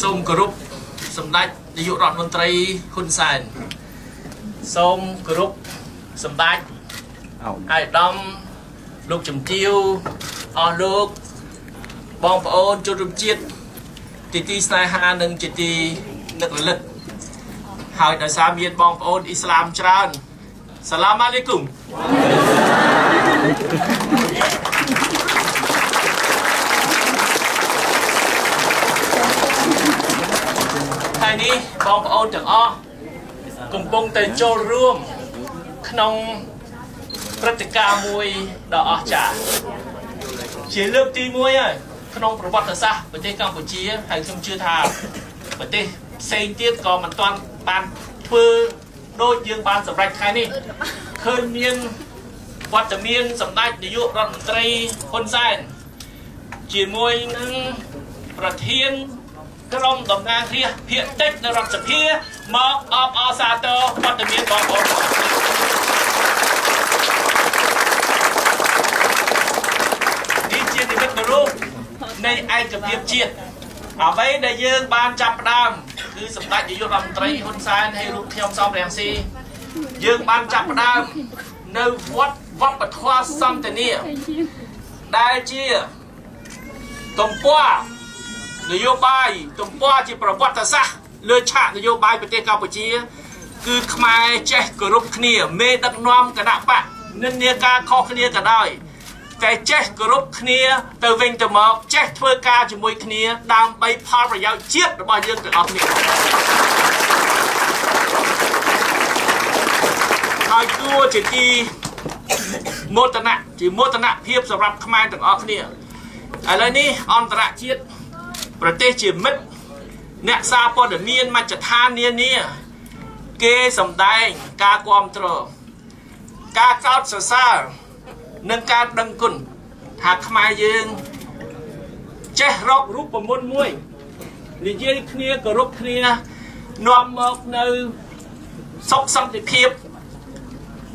សូមគោរពសម្ដេចនាយករដ្ឋមន្ត្រីហ៊ុនសែនសូមគោរពសម្ដេចអាយដាមលោកជំទាវអស់លោកបងប្អូនជនរួមជាតិទីស្នេហានិងជាទីនឹករលឹកហើយដោយសារមានបងប្អូនអ៊ីស្លាមច្រើនសាឡាមអាឡៃគុំថ្ងៃនេះបងប្អូនទាំងអស់កំពុងតែចូលរួមក្នុងព្រឹត្តិការណ៍មួយដ៏អស្ចារ្យជាលើកទី1ហើយក្នុងប្រវត្តិសាស្ត្រប្រទេសកម្ពុជាហើយខ្ញុំជឿថាប្រទេសផ្សេងទៀតក៏មិនទាន់បានធ្វើដូចយើងបានសម្រេចថ្ងៃនេះឃើញមានវត្តមានសម្ដេចនាយករដ្ឋមន្ត្រីហ៊ុនសែនជាមួយនឹងប្រធានក្រុមតំណាងរាស្ត្រភាគតិចនៅរដ្ឋសភាមកអបអរសាទរវត្តមានបងប្អូននេះជានិមិត្តរូបនៃឯកភាពជាតិអ្វីដែលយើងបានចាប់ផ្ដើមគឺសម្ដេចនាយករដ្ឋមន្ត្រីហ៊ុនសែនហើយរូបខ្ញុំសំរងស៊ីយើងបានចាប់ផ្ដើមនៅវត្តវប្បធម៌សន្តានាដែលជាទំព័រនយោបាយទំព័រជាប្រវត្តិសាស្ត្រលើឆាកនយោបាយប្រទេសកម្ពុជាគឺខ្មែរចេះគោរពគ្នាមេដឹកនាំគណៈបកនិន្នាការខុសគ្នាក៏ដោយតែចេះគោរពគ្នាទៅវិញទៅមកចេះធ្វើការជាមួយគ្នាដើម្បីផលប្រយោជន៍ជាតិរបស់យើងទាំងអស់គ្នាហើយគួរជាទីមោទនភាពសម្រាប់ខ្មែរទាំងអស់គ្នាឥឡូវនេះអន្តរជាតិប្រទេសជាមិត្តអ្នកសារព័ត៌មានមជ្ឈដ្ឋាននានាគេសម្ដែងការគាំទ្រការកោតសរសើរនិងការដឹងគុណថាខ្មែរយើងចេះរករូបមន្តមួយនិយាយគ្នាគោរពគ្នានាំមកនៅសុខសន្តិភាព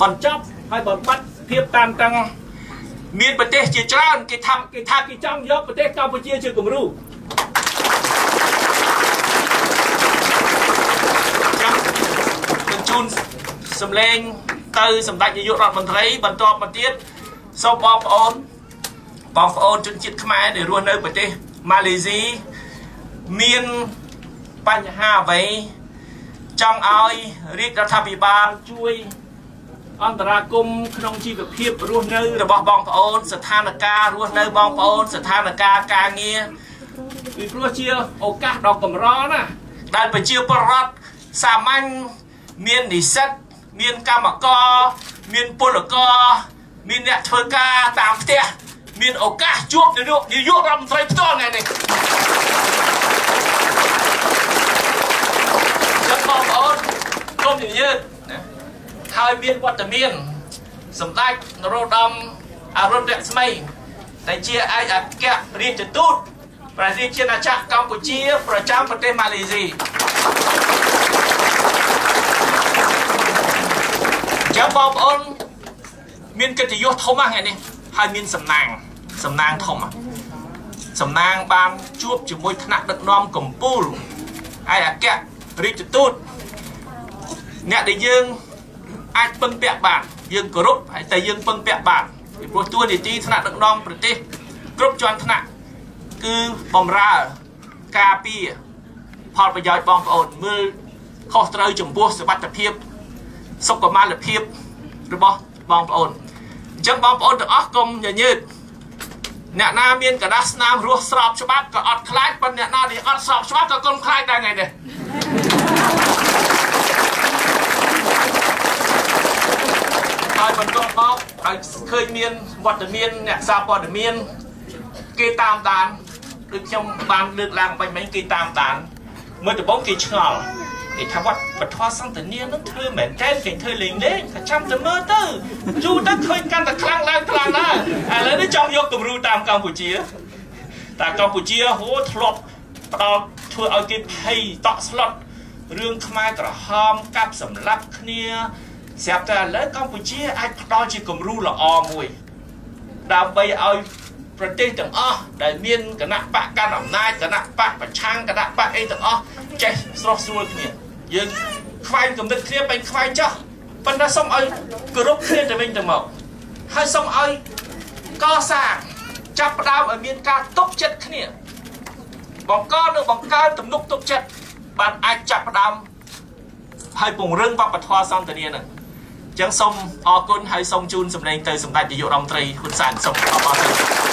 បញ្ចប់ហើយបំបត្តិភាពតានតឹងមានប្រទេសជាច្រើនគេថាគេចង់យកប្រទេសកម្ពុជាជាគំរូជូនសម្លេងទៅសម្ដេចនាយករដ្ឋមន្ត្រីបន្តមកទៀតសូមបងប្អូនជនជាតិខ្មែរដែលរស់នៅប្រទេសម៉ាឡេស៊ីមានបញ្ហាអ្វីចង់ឲ្យរាជរដ្ឋាភិបាលជួយអន្តរាគមន៍ក្នុងជីវភាពរស់នៅរបស់បងប្អូនស្ថានភាពរស់នៅបងប្អូនស្ថានភាពការងារពីព្រោះជាឱកាសដ៏កម្រណាដែលប្រជាពលរដ្ឋសាមញ្ញមាននិស្សិតមានកម្មករមានពលករមានអ្នកធ្វើការតាមផ្ទះមានឱកាសជួបនាយករដ្ឋមន្ត្រីផ្ទាល់ថ្ងៃនេះចឹងបងប្អូនគុំនិយាយណាហើយមានវត្តមានសម្ដេចនរោត្តមអរុណរស្មីដែលជាឯកអគ្គរដ្ឋទូតប្រជាជាតិអាចារ្យកម្ពុជាប្រចាំប្រទេសម៉ាឡេស៊ីចាំបងប្អូនមានកិត្តិយសធំណាស់ថ្ងៃនេះហើយមានសំណាងធំសំណាងបានជួបជាមួយថ្នាក់ដឹកនាំកម្ពុជាឯកអគ្គរដ្ឋទូតអ្នកដែលយើងអាចពឹងពាក់បានយើងគោរពហើយតែយើងពឹងពាក់បានពីព្រោះតួនាទីថ្នាក់ដឹកនាំប្រទេសគ្រប់ជាន់ថ្នាក់គឺបម្រើការពារផលប្រយោជន៍បងប្អូនមើលខុសត្រូវចំពោះសុវត្ថិភាពសុខុមាលភាពរបស់បងប្អូនអញ្ចឹងបងប្អូនទាំងអស់កុំញញើតអ្នកណាមានកដាស់ស្នាមរស់ស្របច្បាប់ក៏អត់ខ្លាចប៉ុន្តែអ្នកណាដែលអត់ស្របច្បាប់ក៏កុំខ្លាចដែរថ្ងៃនេះហើយ បន្ទាប់មកហើយឃើញមានវត្តមានអ្នកសារព័ត៌មានគេតាមដានដូចខ្ញុំបានលើកឡើងបាញ់មិញគេតាមដានមើលដំបូងគេឆ្ងល់គេថាវត្តបធរសន្តានានឹងធ្វើមែនតែគេធ្វើលេងលេងតែចាំតែមើលទៅយូរទៅឃើញកាន់តែខ្លាំងឡើងឥឡូវនេះចង់យកគំរូតាមកម្ពុជាតែកម្ពុជាហូធ្លាប់ផ្ដល់ធ្វើឲ្យគេភ័យតក់ស្លុតរឿងខ្មែរក្រហមកាប់សម្លាប់គ្នាស្រាប់តែឥឡូវកម្ពុជាអាចផ្ដល់ជាគំរូល្អមួយដើម្បីឲ្យប្រទេសទាំងអស់ដែលមានគណៈបកកាន់អំណាចគណៈបកប្រឆាំងគណៈបកអីទាំងអស់ចេះស្រស់ស្រួលគ្នាយើងខ្វែងគំនិតគ្នាបែងខ្វែងចោះប៉ុន្តែសូមឲ្យគោរពគ្នាទៅវិញទៅមកហើយសូមឲ្យកសាងចាប់ផ្ដើមឲ្យមានការទុកចិត្តគ្នាបង្កើតទំនុកទុកចិត្តបានអាចចាប់ផ្ដើមហើយពង្រឹងវប្បធម៌សន្តានានឹងអញ្ចឹងសូមអរគុណហើយសូមជូនសម្លេងទៅសម្ដេចនាយករដ្ឋមន្ត្រីហ៊ុនសែនសូមអរគុណ